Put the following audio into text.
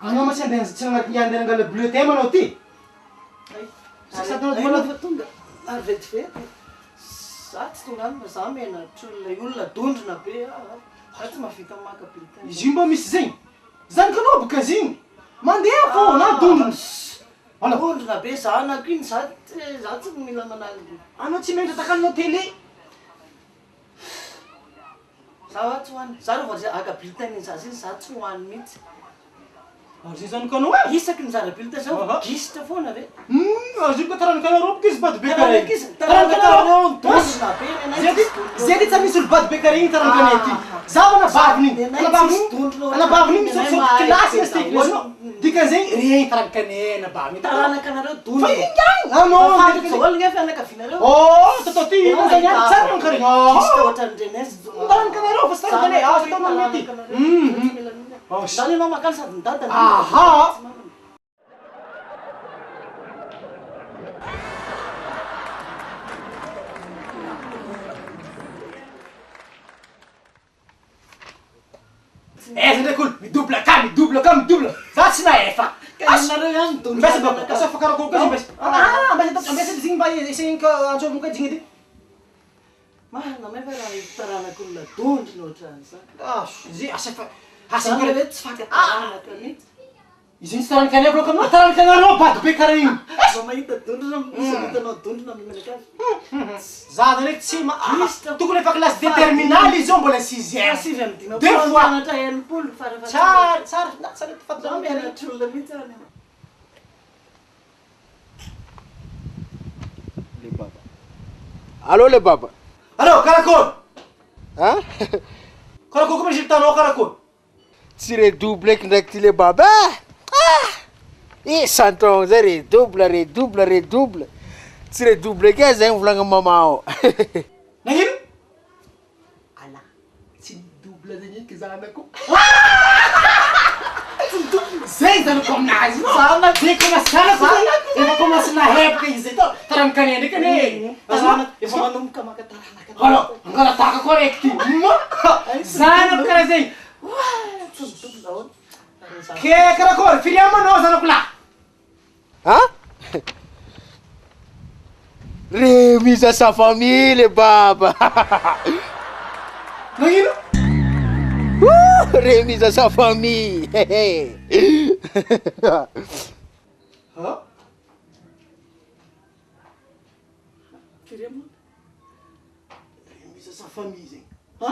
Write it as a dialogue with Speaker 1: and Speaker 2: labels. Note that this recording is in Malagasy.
Speaker 1: Anao ma tsy andeha angala bleu tema anao ty?
Speaker 2: Sasatao manao tonga ary vetivety. Za tsy tonga any fa za menatra ilay olona dondrona be. Za tsy mahavita maka bulletin.
Speaker 1: Izy io mba misy zegny. Zany ka anao boka ziny. Mandeha fô na dondrona.
Speaker 2: Dondrona be za anako iny za tsy mila manaly.
Speaker 1: Anao tsy mendra takalinao télé.
Speaker 2: Za tsy hoany. Za rehefa zay aka bulletin iny za ziny za tsy hoany mihitsy.
Speaker 1: Zay zany ka anao e?
Speaker 2: Isaky ny zara bulletin zao gisitra foana ve?
Speaker 1: Azo io ka taranaka anareo boka izy bady be kare.
Speaker 2: Taranaka anareo dondrona be.
Speaker 1: Zay tsy misy olo bady be kare igny taranaka anay ty. Zaho anabaviny. Anabaviny misy olo kilasy misy kilasy. Dika zegny regny taranaka anay anabaviny.
Speaker 2: Taranaka anareo dondrona.
Speaker 1: Fa igny anao.
Speaker 2: Zao gna fianakavinareo.
Speaker 1: Tatao ty zany tsara ny kare.
Speaker 2: Gisitra ohatran'ireny
Speaker 1: taranaka anareo fa tsy taranaka anay. Tatao manao ty.
Speaker 2: Zany ianao makany sady midadana.
Speaker 1: Aha! Ndraiky olo midobla ka, midobla. Za tsy nahefa.
Speaker 2: Nareo ihany dondrona.
Speaker 1: Mbesa bako, asa fakarakoro koa mbesa. Mbesa zigny mba isegny ka antsoviny ka jigny ty.
Speaker 2: Mahana may fa raha taranaka olona dondrona ohatran'izany.
Speaker 1: Zay asa fa
Speaker 2: Zany hoe tsy faka-taranaka mihitsy.
Speaker 1: izy iny tsy taranaka anay bloka anao, taranaka anareo bady be kara igny.
Speaker 2: Vao mahita dondrona, misy hitanao dondrona mimenaka azy.
Speaker 1: Za ndraiky tsy tokony efa classe de terminale izy io mbola sixième.
Speaker 2: Sivy amby dimy.
Speaker 1: Deux fois.
Speaker 2: Mianatra enimpolo farafahatsy.
Speaker 1: Tsara, tsara
Speaker 2: Zao
Speaker 1: fatao
Speaker 2: mianatra olona mihitsy any.
Speaker 3: Le baba. Allô le baba.
Speaker 1: Allô, karakôry?
Speaker 3: Hein?
Speaker 1: Karakôry koa résultat-nao karakôry?
Speaker 3: Tsy redouble eky ndraiky ty le baba. Santon zay redouble. Tsy redouble eky zay volagna mamao.
Speaker 1: Nagnino?
Speaker 3: Ala, tsy double zegny eky zanako.
Speaker 1: Zay zanako aminazy. Zay commence zanako. Efa commence nahepaka izy to. Taranaka anay ndraiky anay.
Speaker 2: Efa manomboka maka taranaka.
Speaker 1: Allô, angalataka correct. Zanako karaha zegny. Ke karakôry? Firy amanao zanako la?
Speaker 3: Hein? Remise à sa famille le baba.
Speaker 1: Nagnino?
Speaker 3: Remise à sa famille.
Speaker 1: Ha?
Speaker 2: Firy mo?
Speaker 1: Remise à sa famille zegny.
Speaker 2: Ha?